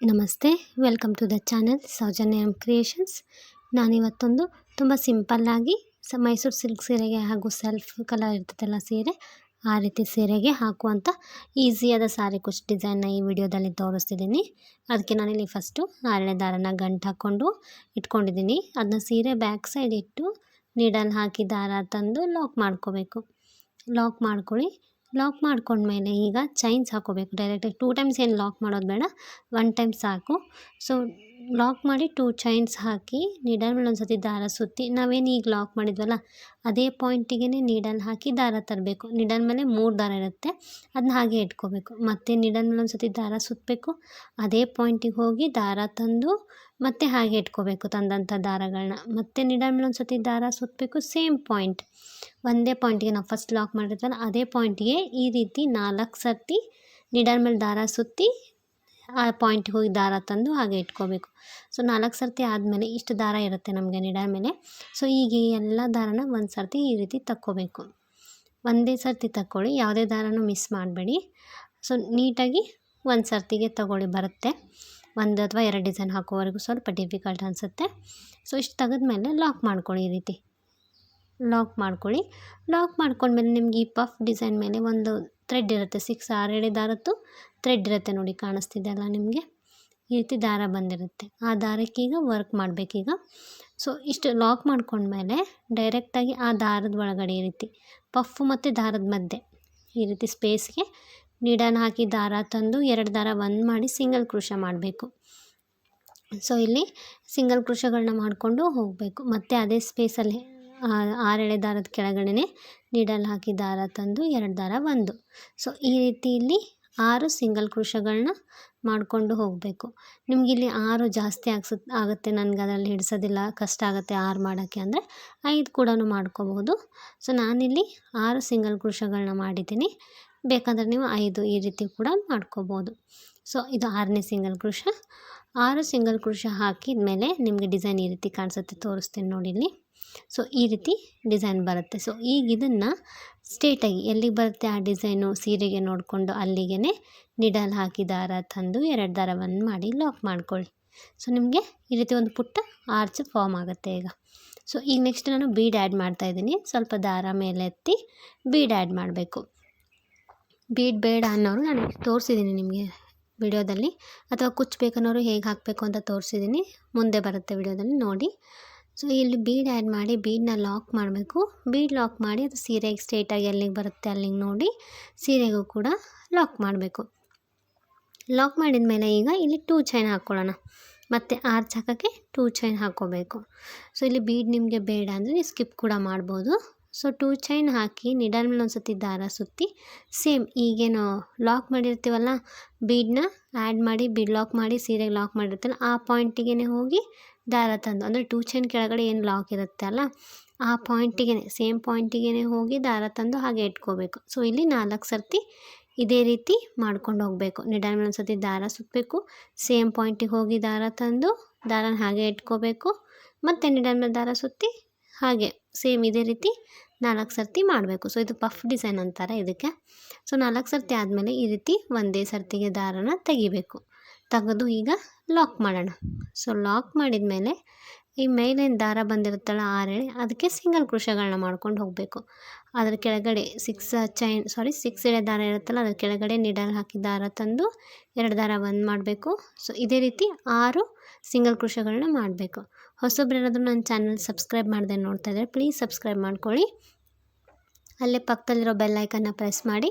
ನಮಸ್ತೆ, welcome to the channel Soujanya M creations. ನಾನಿವತ್ತೊಂದು ತುಂಬ ಸಿಂಪಲ್ಲಾಗಿ ಮೈಸೂರು ಸಿಲ್ಕ್ ಸೀರೆಗೆ ಹಾಗೂ ಸೆಲ್ಫ್ ಕಲರ್ ಇರ್ತದಲ್ಲ ಸೀರೆ, ಆ ರೀತಿ ಸೀರೆಗೆ ಹಾಕುವಂಥ ಈಸಿಯಾದ ಸಾರಿ ಕುಚ್ ಡಿಸೈನ್ನ ಈ ವಿಡಿಯೋದಲ್ಲಿ ತೋರಿಸ್ತಿದ್ದೀನಿ. ಅದಕ್ಕೆ ನಾನಿಲ್ಲಿ ಫಸ್ಟು ಆರಳೆ ದಾರನ ಗಂಟು ಹಾಕ್ಕೊಂಡು ಇಟ್ಕೊಂಡಿದ್ದೀನಿ. ಅದನ್ನ ಸೀರೆ ಬ್ಯಾಕ್ ಸೈಡ್ ಇಟ್ಟು ನೀಡಲ್ ಹಾಕಿ ದಾರ ತಂದು ಲಾಕ್ ಮಾಡ್ಕೋಬೇಕು. ಲಾಕ್ ಮಾಡ್ಕೊಳ್ಳಿ. ಲಾಕ್ ಮಾಡ್ಕೊಂಡ್ಮೇಲೆ ಈಗ ಚೈನ್ಸ್ ಹಾಕೋಬೇಕು. ಡೈರೆಕ್ಟಾಗಿ 2 ಟೈಮ್ಸ್ ಏನು ಲಾಕ್ ಮಾಡೋದು ಬೇಡ, 1 ಟೈಮ್ ಸಾಕು. ಸೊ ಲಾಕ್ ಮಾಡಿ 2 ಚೈನ್ಸ್ ಹಾಕಿ ನೀಡಲ್ ಮೇಲೆ ಒಂದು ಸತಿ ದಾರ ಸುತ್ತಿ, ನಾವೇನು ಈಗ ಲಾಕ್ ಮಾಡಿದ್ವಲ್ಲ ಅದೇ ಪಾಯಿಂಟಿಗೆ ನೀಡಲ್ ಹಾಕಿ ದಾರ ತರಬೇಕು. ನೀಡಲ್ ಮೇಲೆ 3 ದಾರ ಇರುತ್ತೆ, ಅದನ್ನ ಹಾಗೆ ಇಟ್ಕೋಬೇಕು. ಮತ್ತು ನೀಡಲ್ ಮೇಲೆ ಒಂದು ಸತಿ ದಾರ ಸುತ್ತಬೇಕು, ಅದೇ ಪಾಯಿಂಟಿಗೆ ಹೋಗಿ ದಾರ ತಂದು ಮತ್ತೆ ಹಾಗೆ ಇಟ್ಕೋಬೇಕು ತಂದಂಥ ದಾರಗಳನ್ನ. ಮತ್ತೆ ನೀಡಲ್ ಮೇಲೆ ಒಂದು ಸತಿ ದಾರ ಸುತ್ತಬೇಕು, ಸೇಮ್ ಪಾಯಿಂಟ್, ಒಂದೇ ಪಾಯಿಂಟಿಗೆ ನಾವು ಫಸ್ಟ್ ಲಾಕ್ ಮಾಡಿರ್ತೀವಲ್ಲ ಅದೇ ಪಾಯಿಂಟಿಗೆ ಈ ರೀತಿ 4 ಸರ್ತಿ ನೀಡಲ್ ಮೇಲೆ ದಾರ ಸುತ್ತಿ ಆ ಪಾಯಿಂಟಿಗೆ ಹೋಗಿ ದಾರ ತಂದು ಹಾಗೆ ಇಟ್ಕೋಬೇಕು. ಸೊ 4 ಸರ್ತಿ ಆದಮೇಲೆ ಇಷ್ಟು ದಾರ ಇರುತ್ತೆ ನಮಗೆ ನೀಡಲ್ ಮೇಲೆ. ಸೊ ಈಗ ಈ ಎಲ್ಲ ದಾರನ ಒಂದು ಸರ್ತಿ ಈ ರೀತಿ ತಕ್ಕೋಬೇಕು. ಒಂದೇ ಸರ್ತಿ ತಕ್ಕೊಳ್ಳಿ, ಯಾವುದೇ ದಾರನೂ ಮಿಸ್ ಮಾಡಬೇಡಿ. ಸೊ ನೀಟಾಗಿ ಒಂದು ಸರ್ತಿಗೆ ತಗೊಳ್ಳಿ, ಬರುತ್ತೆ. 1 ಅಥವಾ 2 ಡಿಸೈನ್ ಹಾಕೋವರೆಗೂ ಸ್ವಲ್ಪ ಡಿಫಿಕಲ್ಟ್ ಅನಿಸುತ್ತೆ. ಸೊ ಇಷ್ಟು ತೆಗೆದ್ಮೇಲೆ ಲಾಕ್ ಮಾಡ್ಕೊಳ್ಳಿ. ಈ ರೀತಿ ಲಾಕ್ ಮಾಡ್ಕೊಳ್ಳಿ. ಲಾಕ್ ಮಾಡ್ಕೊಂಡ್ಮೇಲೆ ನಿಮ್ಗೆ ಈ ಪಫ್ ಡಿಸೈನ್ ಮೇಲೆ ಒಂದು ಥ್ರೆಡ್ ಇರುತ್ತೆ, 6 ದಾರದ್ದು ಥ್ರೆಡ್ ಇರುತ್ತೆ ನೋಡಿ, ಕಾಣಿಸ್ತಿದೆ ಅಲ್ಲ ನಿಮಗೆ, ಈ ರೀತಿ ದಾರ ಬಂದಿರುತ್ತೆ. ಆ ದಾರಕ್ಕೀಗ ವರ್ಕ್ ಮಾಡಬೇಕೀಗ. ಸೊ ಇಷ್ಟು ಲಾಕ್ ಮಾಡ್ಕೊಂಡ್ಮೇಲೆ ಡೈರೆಕ್ಟಾಗಿ ಆ ದಾರದ ಒಳಗಡೆ ಈ ರೀತಿ ಪಫ್ ಮತ್ತು ದಾರದ ಮಧ್ಯೆ ಈ ರೀತಿ ಸ್ಪೇಸ್ಗೆ ನೀಡಲ್ ಹಾಕಿ ದಾರ ತಂದು 2 ದಾರ ಒಂದು ಮಾಡಿ ಸಿಂಗಲ್ ಕ್ರೋಶೆ ಮಾಡಬೇಕು. ಸೊ ಇಲ್ಲಿ ಸಿಂಗಲ್ ಕ್ರೋಶೆಗಳನ್ನ ಮಾಡಿಕೊಂಡು ಹೋಗಬೇಕು. ಮತ್ತು ಅದೇ ಸ್ಪೇಸಲ್ಲಿ 6 ದಾರದ ಕೆಳಗಡೆ ನೀಡಲ್ ಹಾಕಿ ದಾರ ತಂದು 2 ದಾರ ಒಂದು. ಸೊ ಈ ರೀತಿ ಇಲ್ಲಿ 6 ಸಿಂಗಲ್ ಕ್ರೋಶೆಗಳನ್ನ ಮಾಡಿಕೊಂಡು ಹೋಗಬೇಕು. ನಿಮಗಿಲ್ಲಿ 6 ಜಾಸ್ತಿ ಆಗುತ್ತೆ, ನನಗೆ ಅದರಲ್ಲಿ ಹಿಡಿಸೋದಿಲ್ಲ, ಕಷ್ಟ ಆಗುತ್ತೆ 6 ಮಾಡೋಕ್ಕೆ ಅಂದರೆ 5 ಕೂಡ ಮಾಡ್ಕೋಬಹುದು. ಸೊ ನಾನಿಲ್ಲಿ 6 ಸಿಂಗಲ್ ಕ್ರೋಶೆಗಳನ್ನ ಮಾಡಿದ್ದೀನಿ. ಬೇಕಾದರೆ ನೀವು 5 ಈ ರೀತಿ ಕೂಡ ಮಾಡ್ಕೋಬೋದು. ಸೊ ಇದು 6ನೇ ಸಿಂಗಲ್ ಕ್ರೋಶ. 6 ಸಿಂಗಲ್ ಕ್ರೋಶ ಹಾಕಿದ ಮೇಲೆ ನಿಮಗೆ ಡಿಸೈನ್ ಈ ರೀತಿ ಕಾಣಿಸುತ್ತೆ, ತೋರಿಸ್ತೀನಿ ನೋಡಿ ಇಲ್ಲಿ. ಸೊ ಈ ರೀತಿ ಡಿಸೈನ್ ಬರುತ್ತೆ. ಸೊ ಈಗ ಇದನ್ನು ಸ್ಟ್ರೇಟಾಗಿ ಎಲ್ಲಿಗೆ ಬರುತ್ತೆ ಆ ಡಿಸೈನು ಸೀರೆಗೆ ನೋಡಿಕೊಂಡು ಅಲ್ಲಿಗೆ ನೀಡಲ್ ಹಾಕಿ ದಾರ ತಂದು 2 ದಾರವನ್ನು ಮಾಡಿ ಲಾಕ್ ಮಾಡ್ಕೊಳ್ಳಿ. ಸೊ ನಿಮಗೆ ಈ ರೀತಿ ಒಂದು ಪುಟ್ಟ ಆರ್ಚ್ ಫಾರ್ಮ್ ಆಗುತ್ತೆ ಈಗ. ಸೊ ಈಗ ನೆಕ್ಸ್ಟ್ ನಾನು ಬೀಡ್ ಆ್ಯಡ್ ಮಾಡ್ತಾಯಿದ್ದೀನಿ. ಸ್ವಲ್ಪ ದಾರ ಮೇಲೆ ಎತ್ತಿ ಬೀಡ್ ಆ್ಯಡ್ ಮಾಡಬೇಕು. ಬೀಡ್ ಬೇಡ ಅನ್ನೋರು ನಾನು ತೋರಿಸಿದ್ದೀನಿ ನಿಮಗೆ ವಿಡಿಯೋದಲ್ಲಿ, ಅಥವಾ ಕುಚ್ಚು ಬೇಕನ್ನೋರು ಹೇಗೆ ಹಾಕಬೇಕು ಅಂತ ತೋರಿಸಿದ್ದೀನಿ, ಮುಂದೆ ಬರುತ್ತೆ ವಿಡಿಯೋದಲ್ಲಿ ನೋಡಿ. ಸೊ ಇಲ್ಲಿ ಬೀಡ್ ಆ್ಯಡ್ ಮಾಡಿ ಬೀಡನ್ನ ಲಾಕ್ ಮಾಡಬೇಕು. ಬೀಡ್ ಲಾಕ್ ಮಾಡಿ ಅದು ಸೀರೆಗೆ ಸ್ಟ್ರೇಟಾಗಿ ಎಲ್ಲಿಗೆ ಬರುತ್ತೆ ಅಲ್ಲಿಗೆ ನೋಡಿ ಸೀರೆಗೂ ಕೂಡ ಲಾಕ್ ಮಾಡಬೇಕು. ಲಾಕ್ ಮಾಡಿದ ಮೇಲೆ ಈಗ ಇಲ್ಲಿ 2 ಚೈನ್ ಹಾಕ್ಕೊಳ್ಳೋಣ. ಮತ್ತು ಆರ್ಚ್ ಹಾಕೋಕ್ಕೆ 2 ಚೈನ್ ಹಾಕ್ಕೋಬೇಕು. ಸೊ ಇಲ್ಲಿ ಬೀಡ್ ನಿಮಗೆ ಬೇಡ ಅಂದರೆ ನೀವು ಸ್ಕಿಪ್ ಕೂಡ ಮಾಡ್ಬೋದು. ಸೊ 2 ಚೈನ್ ಹಾಕಿ ನೀಡಲ್ ಮೇಲೆ ಒಂದು ಸತಿ ದಾರ ಸುತ್ತಿ ಸೇಮ್ ಈಗೇನು ಲಾಕ್ ಮಾಡಿರ್ತೀವಲ್ಲ ಬೀಡನ್ನ ಆ್ಯಡ್ ಮಾಡಿ ಬೀಡ್ ಲಾಕ್ ಮಾಡಿ ಸೀರೆಗೆ ಲಾಕ್ ಮಾಡಿರ್ತೀವಲ್ಲ ಆ ಪಾಯಿಂಟಿಗೆ ಹೋಗಿ ದಾರ ತಂದು, ಅಂದರೆ 2 ಚೈನ್ ಕೆಳಗಡೆ ಏನು ಲಾಕ್ ಇರುತ್ತೆ ಅಲ್ಲ ಆ ಪಾಯಿಂಟಿಗೆ ಸೇಮ್ ಪಾಯಿಂಟಿಗೆ ಹೋಗಿ ದಾರ ತಂದು ಹಾಗೆ ಇಟ್ಕೋಬೇಕು. ಸೊ ಇಲ್ಲಿ 4 ಸರ್ತಿ ಇದೇ ರೀತಿ ಮಾಡ್ಕೊಂಡು ಹೋಗಬೇಕು. ನೀಡಲ್ ಮೇಲೆ ಒಂದು ಸತಿ ದಾರ ಸುತ್ತಬೇಕು, ಸೇಮ್ ಪಾಯಿಂಟಿಗೆ ಹೋಗಿ ದಾರ ತಂದು ದಾರನ ಹಾಗೆ ಇಟ್ಕೋಬೇಕು, ಮತ್ತು ನೀಡಲ್ ಮೇಲೆ ದಾರ ಸುತ್ತಿ ಹಾಗೆ ಸೇಮ್ ಇದೇ ರೀತಿ 4 ಸರ್ತಿ ಮಾಡಬೇಕು. ಸೊ ಇದು ಪಫ್ ಡಿಸೈನ್ ಅಂತಾರೆ ಇದಕ್ಕೆ. ಸೊ 4 ಸರ್ತಿ ಆದಮೇಲೆ ಈ ರೀತಿ ಒಂದೇ ಸರ್ತಿಗೆ ದಾರನ ತೆಗಿಬೇಕು. ತೆಗೆದು ಈಗ ಲಾಕ್ ಮಾಡೋಣ. ಸೊ ಲಾಕ್ ಮಾಡಿದ ಮೇಲೆ ಈ ಮೇಲೇನು ದಾರ ಬಂದಿರುತ್ತಲ್ಲ 6 ಅದಕ್ಕೆ ಸಿಂಗಲ್ ಕ್ರೋಶೆಗಳನ್ನ ಮಾಡ್ಕೊಂಡು ಹೋಗಬೇಕು. ಅದ್ರ ಕೆಳಗಡೆ 6 ಎಳೆ ದಾರ ಇರುತ್ತಲ್ಲ ಅದ್ರ ಕೆಳಗಡೆ ನೀಡಲ್ ಹಾಕಿ ದಾರ ತಂದು 2 ದಾರ ಒಂದು ಮಾಡಬೇಕು. ಸೊ ಇದೇ ರೀತಿ 6 ಸಿಂಗಲ್ ಕ್ರೋಶೆಗಳನ್ನ ಮಾಡಬೇಕು. ಹೊಸಬ್ರೇನಾದರೂ ನನ್ನ ಚಾನಲ್ ಸಬ್ಸ್ಕ್ರೈಬ್ ಮಾಡದೆ ನೋಡ್ತಾ ಇದ್ದರೆ ಪ್ಲೀಸ್ ಸಬ್ಸ್ಕ್ರೈಬ್ ಮಾಡ್ಕೊಳ್ಳಿ. ಅಲ್ಲೇ ಪಕ್ಕದಲ್ಲಿರೋ ಬೆಲ್ ಐಕನ್ನ ಪ್ರೆಸ್ ಮಾಡಿ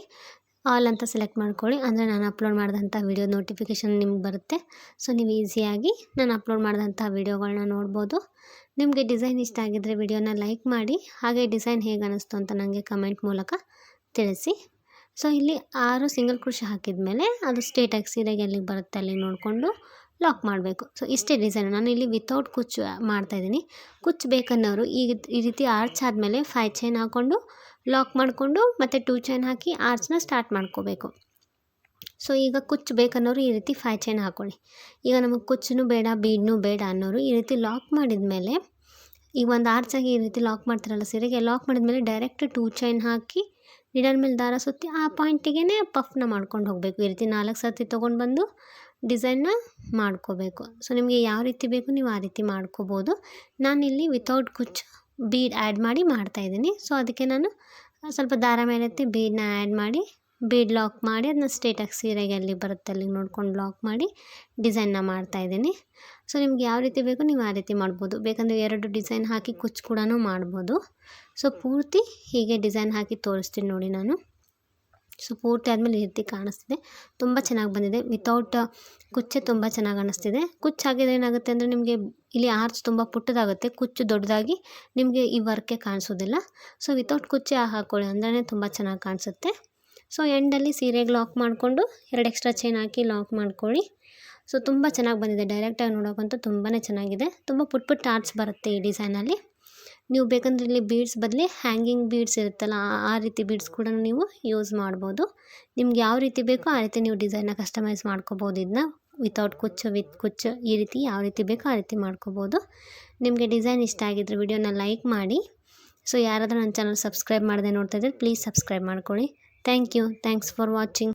ಆಲ್ ಅಂತ ಸೆಲೆಕ್ಟ್ ಮಾಡ್ಕೊಳ್ಳಿ, ಅಂದರೆ ನಾನು ಅಪ್ಲೋಡ್ ಮಾಡಿದಂಥ ವಿಡಿಯೋ ನೋಟಿಫಿಕೇಷನ್ ನಿಮ್ಗೆ ಬರುತ್ತೆ. ಸೊ ನೀವು ಈಸಿಯಾಗಿ ನಾನು ಅಪ್ಲೋಡ್ ಮಾಡಿದಂಥ ವಿಡಿಯೋಗಳನ್ನ ನೋಡ್ಬೋದು. ನಿಮಗೆ ಡಿಸೈನ್ ಇಷ್ಟ ಆಗಿದ್ದರೆ ವಿಡಿಯೋನ ಲೈಕ್ ಮಾಡಿ, ಹಾಗೆ ಡಿಸೈನ್ ಹೇಗೆ ಅನ್ನಿಸ್ತು ಅಂತ ನನಗೆ ಕಮೆಂಟ್ ಮೂಲಕ ತಿಳಿಸಿ. ಸೊ ಇಲ್ಲಿ 6 ಸಿಂಗಲ್ ಕ್ರೋಶೆ ಹಾಕಿದ ಮೇಲೆ ಅದು ಸ್ಟ್ರೇಟಾಗಿ ಸೀರೆಗೆ ಎಲ್ಲಿಗೆ ಬರುತ್ತೆ ಅಲ್ಲಿಗೆ ನೋಡಿಕೊಂಡು ಲಾಕ್ ಮಾಡಬೇಕು. ಸೊ ಇಷ್ಟೇ ಡಿಸೈನ್. ನಾನು ಇಲ್ಲಿ ವಿತೌಟ್ ಕುಚ್ಚು ಮಾಡ್ತಾಯಿದ್ದೀನಿ. ಕುಚ್ಚು ಬೇಕನ್ನೋರು ಈ ರೀತಿ ಆರ್ಚ್ ಆದಮೇಲೆ 5 ಚೈನ್ ಹಾಕ್ಕೊಂಡು ಲಾಕ್ ಮಾಡಿಕೊಂಡು ಮತ್ತು 2 ಚೈನ್ ಹಾಕಿ ಆರ್ಚ್ನ ಸ್ಟಾರ್ಟ್ ಮಾಡ್ಕೋಬೇಕು. ಸೊ ಈಗ ಕುಚ್ಚು ಬೇಕನ್ನೋರು ಈ ರೀತಿ 5 ಚೈನ್ ಹಾಕ್ಕೊಳ್ಳಿ. ಈಗ ನಮಗೆ ಕುಚ್ಚು ಬೇಡ ಬೀಡ್ನೂ ಬೇಡ ಅನ್ನೋರು ಈ ರೀತಿ ಲಾಕ್ ಮಾಡಿದ ಮೇಲೆ ಈಗ ಒಂದು ಆರ್ಚಾಗಿ ಈ ರೀತಿ ಲಾಕ್ ಮಾಡ್ತಾರಲ್ಲ ಸೀರೆಗೆ, ಲಾಕ್ ಮಾಡಿದ್ಮೇಲೆ ಡೈರೆಕ್ಟ್ 2 ಚೈನ್ ಹಾಕಿ ನೀಡಲ್ ಮೇಲೆ ದಾರ ಸುತ್ತಿ ಆ ಪಾಯಿಂಟಿಗೆ ಪಫ್ನ ಮಾಡ್ಕೊಂಡು ಹೋಗಬೇಕು. ಈ ರೀತಿ 4 ಸರ್ತಿ ತೊಗೊಂಡು ಬಂದು ಡಿಸೈನ್ನ ಮಾಡ್ಕೋಬೇಕು. ಸೊ ನಿಮಗೆ ಯಾವ ರೀತಿ ಬೇಕು ನೀವು ಆ ರೀತಿ ಮಾಡ್ಕೋಬೋದು. ನಾನಿಲ್ಲಿ ವಿತೌಟ್ ಕುಚ್ಚು ಬೀಡ್ ಆ್ಯಡ್ ಮಾಡಿ ಮಾಡ್ತಾಯಿದ್ದೀನಿ. ಸೊ ಅದಕ್ಕೆ ನಾನು ಸ್ವಲ್ಪ ದಾರ ಮೇಲೆತ್ತಿ ಬೀಡನ್ನ ಆ್ಯಡ್ ಮಾಡಿ ಬೀಡ್ ಲಾಕ್ ಮಾಡಿ ಅದನ್ನ ಸ್ಟ್ರೇಟಾಗಿ ಸೀರೆಗೆ ಎಲ್ಲಿ ಬರುತ್ತೆ ಅಲ್ಲಿ ನೋಡ್ಕೊಂಡು ಲಾಕ್ ಮಾಡಿ ಡಿಸೈನ್ನ ಮಾಡ್ತಾಯಿದ್ದೀನಿ. ಸೊ ನಿಮ್ಗೆ ಯಾವ ರೀತಿ ಬೇಕು ನೀವು ಆ ರೀತಿ ಮಾಡ್ಬೋದು. ಬೇಕಂದರೆ 2 ಡಿಸೈನ್ ಹಾಕಿ ಕುಚ್ಚು ಕೂಡ ಮಾಡ್ಬೋದು. ಸೊ ಪೂರ್ತಿ ಹೀಗೆ ಡಿಸೈನ್ ಹಾಕಿ ತೋರಿಸ್ತೀನಿ ನೋಡಿ ನಾನು. ಸೊ ಪೂರ್ತಿ ಆದಮೇಲೆ ಈ ರೀತಿ ಕಾಣಿಸ್ತಿದೆ. ತುಂಬ ಚೆನ್ನಾಗಿ ಬಂದಿದೆ. ವಿತೌಟ್ ಕುಚ್ಚೆ ತುಂಬ ಚೆನ್ನಾಗಿ ಕಾಣಿಸ್ತಿದೆ. ಕುಚ್ಚು ಹಾಕಿದ್ರೆ ಏನಾಗುತ್ತೆ ಅಂದರೆ ನಿಮಗೆ ಇಲ್ಲಿ ಆರ್ಚ್ ತುಂಬ ಪುಟ್ಟದಾಗುತ್ತೆ, ಕುಚ್ಚು ದೊಡ್ಡದಾಗಿ ನಿಮಗೆ ಈ ವರ್ಕೆ ಕಾಣಿಸೋದಿಲ್ಲ. ಸೊ ವಿತೌಟ್ ಕುಚ್ಚೆ ಹಾಕ್ಕೊಳ್ಳಿ ಅಂದ್ರೆ ತುಂಬ ಚೆನ್ನಾಗಿ ಕಾಣಿಸುತ್ತೆ. ಸೊ ಎಂಡಲ್ಲಿ ಸೀರೆಗೆ ಲಾಕ್ ಮಾಡಿಕೊಂಡು 2 ಎಕ್ಸ್ಟ್ರಾ ಚೈನ್ ಹಾಕಿ ಲಾಕ್ ಮಾಡ್ಕೊಳ್ಳಿ. ಸೊ ತುಂಬ ಚೆನ್ನಾಗಿ ಬಂದಿದೆ. ಡೈರೆಕ್ಟಾಗಿ ನೋಡೋಕ್ಕಂತೂ ತುಂಬಾ ಚೆನ್ನಾಗಿದೆ. ತುಂಬ ಪುಟ್ಟ ಆರ್ಟ್ಸ್ ಬರುತ್ತೆ ಈ ಡಿಸೈನಲ್ಲಿ. ನೀವು ಬೇಕಂದರೆ ಇಲ್ಲಿ ಬೀಡ್ಸ್ ಬದಲಿ ಹ್ಯಾಂಗಿಂಗ್ ಬೀಡ್ಸ್ ಇರುತ್ತಲ್ಲ ಆ ರೀತಿ ಬೀಡ್ಸ್ ಕೂಡ ನೀವು ಯೂಸ್ ಮಾಡ್ಬೋದು. ನಿಮ್ಗೆ ಯಾವ ರೀತಿ ಬೇಕೋ ಆ ರೀತಿ ನೀವು ಡಿಸೈನ್ನ ಕಸ್ಟಮೈಸ್ ಮಾಡ್ಕೋಬೋದು. ಇದನ್ನ ವಿತೌಟ್ ಕುಚ್ಚು, ವಿತ್ ಕುಚ್ಚು, ಈ ರೀತಿ ಯಾವ ರೀತಿ ಬೇಕೋ ಆ ರೀತಿ ಮಾಡ್ಕೋಬೋದು. ನಿಮಗೆ ಡಿಸೈನ್ ಇಷ್ಟ ಆಗಿದ್ರೆ ವಿಡಿಯೋನ ಲೈಕ್ ಮಾಡಿ. ಸೊ ಯಾರಾದರೂ ನನ್ನ ಚಾನಲ್ ಸಬ್ಸ್ಕ್ರೈಬ್ ಮಾಡದೆ ನೋಡ್ತಾ ಇದ್ದರೆ ಪ್ಲೀಸ್ ಸಬ್ಸ್ಕ್ರೈಬ್ ಮಾಡ್ಕೊಳ್ಳಿ. Thank you. Thanks for watching.